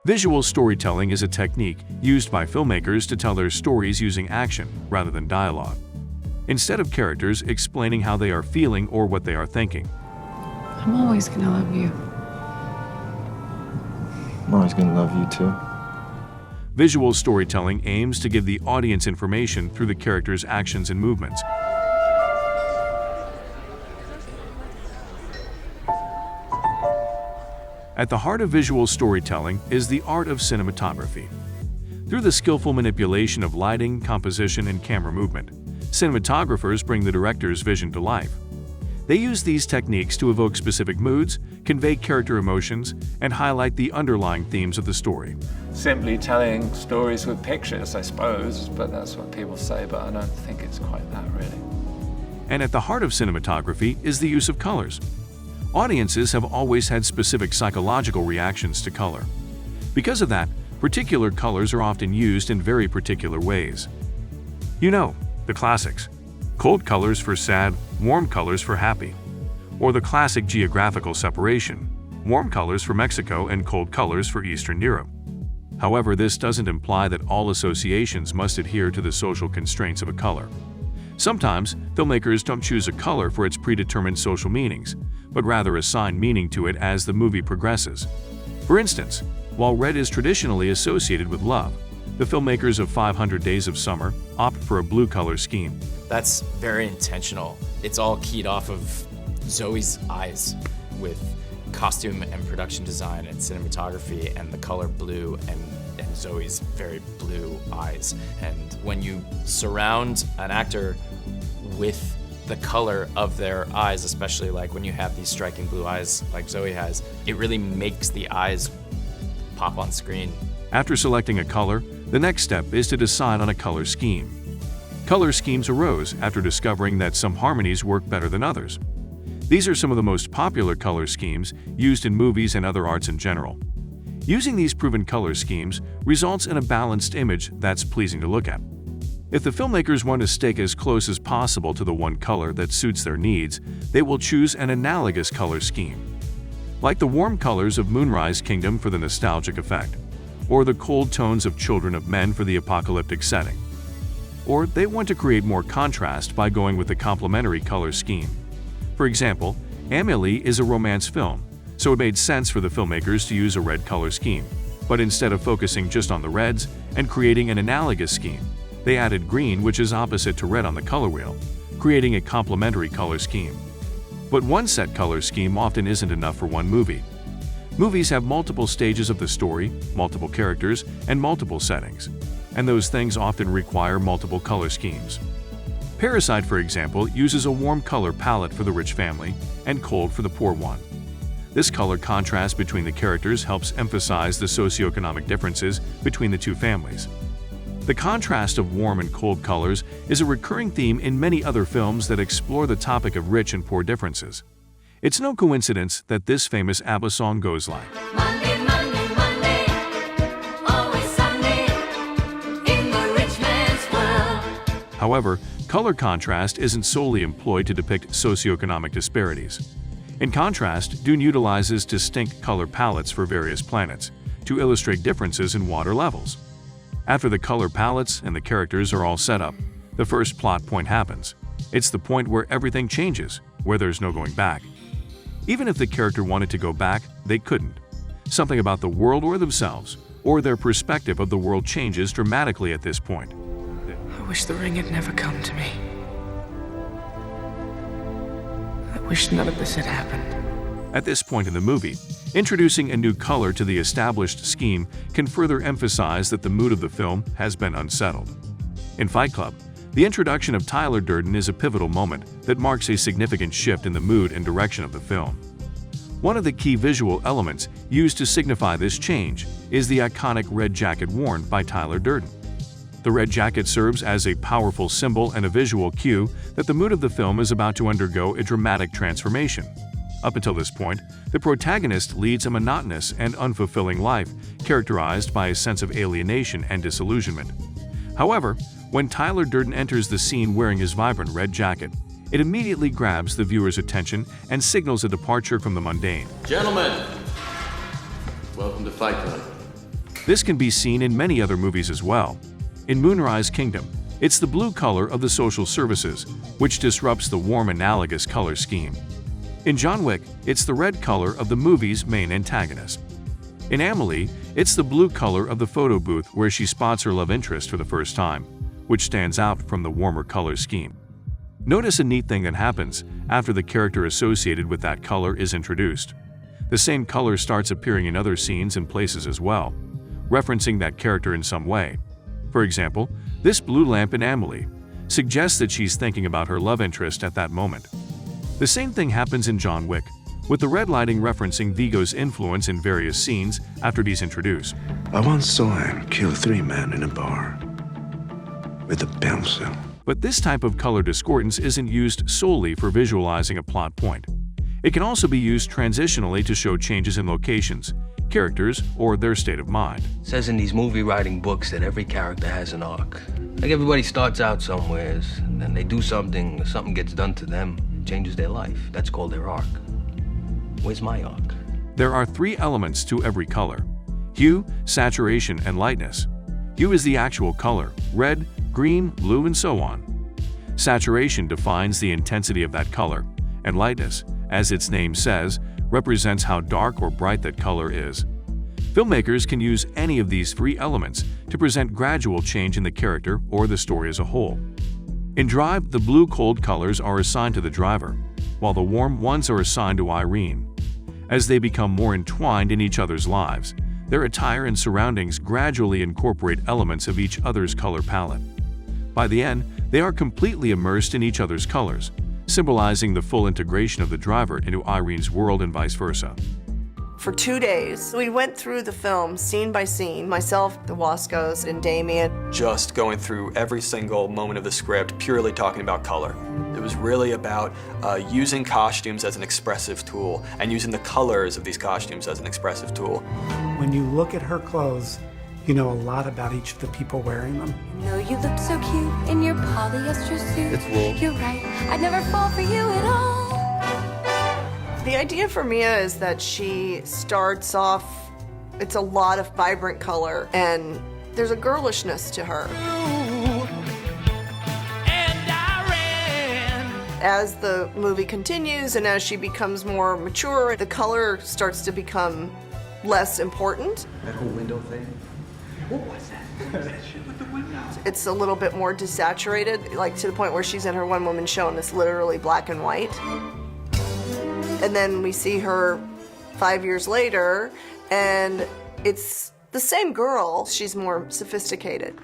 Visual storytelling is a technique used by filmmakers to tell their stories using action rather than dialogue, instead of characters explaining how they are feeling or what they are thinking. I'm always gonna love you. I'm always gonna love you too. Visual storytelling aims to give the audience information through the characters' actions and movements. At the heart of visual storytelling is the art of cinematography. Through the skillful manipulation of lighting, composition, and camera movement, cinematographers bring the director's vision to life. They use these techniques to evoke specific moods, convey character emotions, and highlight the underlying themes of the story. Simply telling stories with pictures, I suppose, but that's what people say, but I don't think it's quite that, really. And at the heart of cinematography is the use of colors. Audiences have always had specific psychological reactions to color. Because of that, particular colors are often used in very particular ways. You know, the classics. Cold colors for sad, warm colors for happy. Or the classic geographical separation. Warm colors for Mexico and cold colors for Eastern Europe. However, this doesn't imply that all associations must adhere to the social constraints of a color. Sometimes, filmmakers don't choose a color for its predetermined social meanings, but rather assign meaning to it as the movie progresses. For instance, while red is traditionally associated with love, the filmmakers of 500 Days of Summer opt for a blue color scheme. That's very intentional. It's all keyed off of Zoe's eyes with costume and production design and cinematography and the color blue and Zoe's very blue eyes. And when you surround an actor with the color of their eyes, especially like when you have these striking blue eyes like Zoe has, it really makes the eyes pop on screen. After selecting a color, the next step is to decide on a color scheme. Color schemes arose after discovering that some harmonies work better than others. These are some of the most popular color schemes used in movies and other arts in general. Using these proven color schemes results in a balanced image that's pleasing to look at. If the filmmakers want to stick as close as possible to the one color that suits their needs, they will choose an analogous color scheme, like the warm colors of Moonrise Kingdom for the nostalgic effect, or the cold tones of Children of Men for the apocalyptic setting. Or they want to create more contrast by going with a complementary color scheme. For example, Amélie is a romance film, so it made sense for the filmmakers to use a red color scheme. But instead of focusing just on the reds and creating an analogous scheme, they added green, which is opposite to red on the color wheel, creating a complementary color scheme. But one set color scheme often isn't enough for one movie. Movies have multiple stages of the story, multiple characters, and multiple settings, and those things often require multiple color schemes. Parasite, for example, uses a warm color palette for the rich family and cold for the poor one. This color contrast between the characters helps emphasize the socioeconomic differences between the two families. The contrast of warm and cold colors is a recurring theme in many other films that explore the topic of rich and poor differences. It's no coincidence that this famous ABBA song goes like, Monday, Monday, Monday, always Sunday, in the rich man's world. However, color contrast isn't solely employed to depict socioeconomic disparities. In contrast, Dune utilizes distinct color palettes for various planets to illustrate differences in water levels. After the color palettes and the characters are all set up, the first plot point happens. It's the point where everything changes, where there's no going back. Even if the character wanted to go back, they couldn't. Something about the world or themselves, or their perspective of the world changes dramatically at this point. I wish the ring had never come to me. I wish none of this had happened. At this point in the movie, introducing a new color to the established scheme can further emphasize that the mood of the film has been unsettled. In Fight Club, the introduction of Tyler Durden is a pivotal moment that marks a significant shift in the mood and direction of the film. One of the key visual elements used to signify this change is the iconic red jacket worn by Tyler Durden. The red jacket serves as a powerful symbol and a visual cue that the mood of the film is about to undergo a dramatic transformation. Up until this point, the protagonist leads a monotonous and unfulfilling life characterized by a sense of alienation and disillusionment. However, when Tyler Durden enters the scene wearing his vibrant red jacket, it immediately grabs the viewer's attention and signals a departure from the mundane. Gentlemen, welcome to Fight Club. This can be seen in many other movies as well. In Moonrise Kingdom, it's the blue color of the social services, which disrupts the warm analogous color scheme. In John Wick, it's the red color of the movie's main antagonist. In Amelie, it's the blue color of the photo booth where she spots her love interest for the first time, which stands out from the warmer color scheme. Notice a neat thing that happens after the character associated with that color is introduced. The same color starts appearing in other scenes and places as well, referencing that character in some way. For example, this blue lamp in Amelie suggests that she's thinking about her love interest at that moment. The same thing happens in John Wick, with the red lighting referencing Viggo's influence in various scenes after he's introduced. I once saw him kill 3 men in a bar with a pencil. But this type of color discordance isn't used solely for visualizing a plot point. It can also be used transitionally to show changes in locations, characters, or their state of mind. It says in these movie writing books that every character has an arc. Like everybody starts out somewheres, and then they do something gets done to them, changes their life. That's called their arc. Where's my arc? There are 3 elements to every color: hue, saturation, and lightness. Hue is the actual color, red, green, blue, and so on. Saturation defines the intensity of that color, and lightness, as its name says, represents how dark or bright that color is. Filmmakers can use any of these 3 elements to present gradual change in the character or the story as a whole. In Drive, the blue cold colors are assigned to the driver, while the warm ones are assigned to Irene. As they become more entwined in each other's lives, their attire and surroundings gradually incorporate elements of each other's color palette. By the end, they are completely immersed in each other's colors, symbolizing the full integration of the driver into Irene's world and vice versa. For 2 days, we went through the film scene by scene, myself, the Wascos, and Damien. Just going through every single moment of the script, purely talking about color. It was really about using costumes as an expressive tool and using the colors of these costumes as an expressive tool. When you look at her clothes, you know a lot about each of the people wearing them. No, you look so cute in your polyester suit. It's wool. You're right, I'd never fall for you at all. The idea for Mia is that she starts off, it's a lot of vibrant color, and there's a girlishness to her. As the movie continues and as she becomes more mature, the color starts to become less important. That whole window thing? What was that? With the window. It's a little bit more desaturated, like to the point where she's in her one-woman show and it's literally black and white. And then we see her 5 years later, and it's the same girl. She's more sophisticated.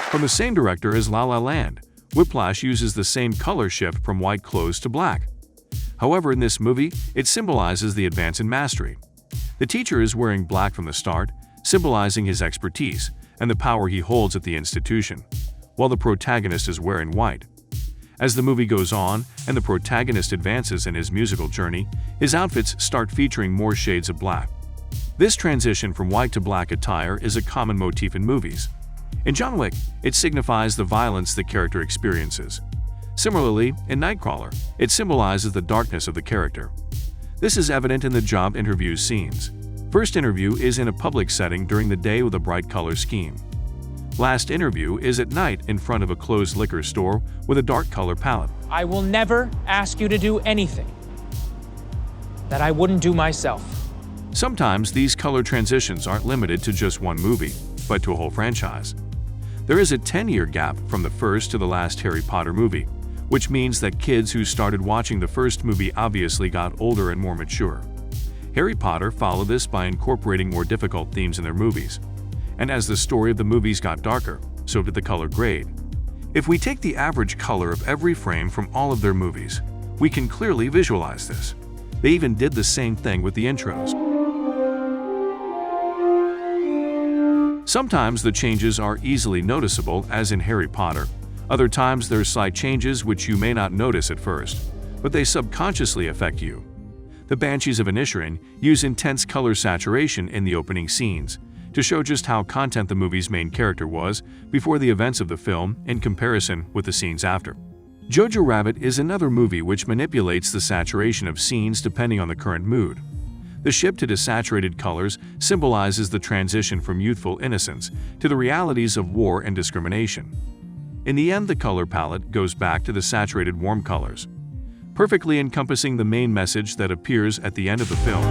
From the same director as La La Land, Whiplash uses the same color shift from white clothes to black. However, in this movie, it symbolizes the advance in mastery. The teacher is wearing black from the start, symbolizing his expertise and the power he holds at the institution, while the protagonist is wearing white. As the movie goes on and the protagonist advances in his musical journey, his outfits start featuring more shades of black. This transition from white to black attire is a common motif in movies. In John Wick, it signifies the violence the character experiences. Similarly, in Nightcrawler, it symbolizes the darkness of the character. This is evident in the job interview scenes. First interview is in a public setting during the day with a bright color scheme. Last interview is at night in front of a closed liquor store with a dark color palette. I will never ask you to do anything that I wouldn't do myself. Sometimes these color transitions aren't limited to just one movie, but to a whole franchise. There is a 10-year gap from the first to the last Harry Potter movie, which means that kids who started watching the first movie obviously got older and more mature. Harry Potter followed this by incorporating more difficult themes in their movies. And as the story of the movies got darker, so did the color grade. If we take the average color of every frame from all of their movies, we can clearly visualize this. They even did the same thing with the intros. Sometimes the changes are easily noticeable, as in Harry Potter. Other times there's slight changes which you may not notice at first, but they subconsciously affect you. The Banshees of Inisherin use intense color saturation in the opening scenes, to show just how content the movie's main character was before the events of the film in comparison with the scenes after. Jojo Rabbit is another movie which manipulates the saturation of scenes depending on the current mood. The shift to desaturated colors symbolizes the transition from youthful innocence to the realities of war and discrimination. In the end, the color palette goes back to the saturated warm colors, perfectly encompassing the main message that appears at the end of the film.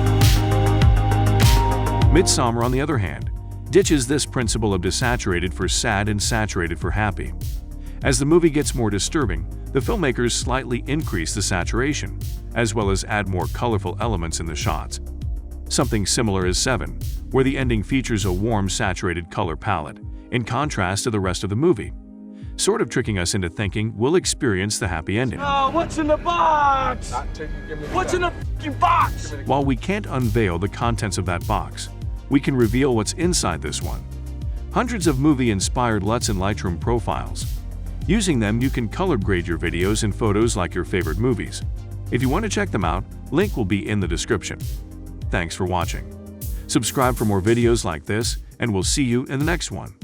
Midsommar, on the other hand, ditches this principle of desaturated for sad and saturated for happy. As the movie gets more disturbing, the filmmakers slightly increase the saturation, as well as add more colorful elements in the shots. Something similar is Seven, where the ending features a warm, saturated color palette, in contrast to the rest of the movie, sort of tricking us into thinking we'll experience the happy ending. Oh, what's in the box? What's in the f***ing box? While we can't unveil the contents of that box, we can reveal what's inside this one. Hundreds of movie-inspired LUTs and Lightroom profiles. Using them, you can color grade your videos and photos like your favorite movies. If you want to check them out, link will be in the description. Thanks for watching. Subscribe for more videos like this, and we'll see you in the next one.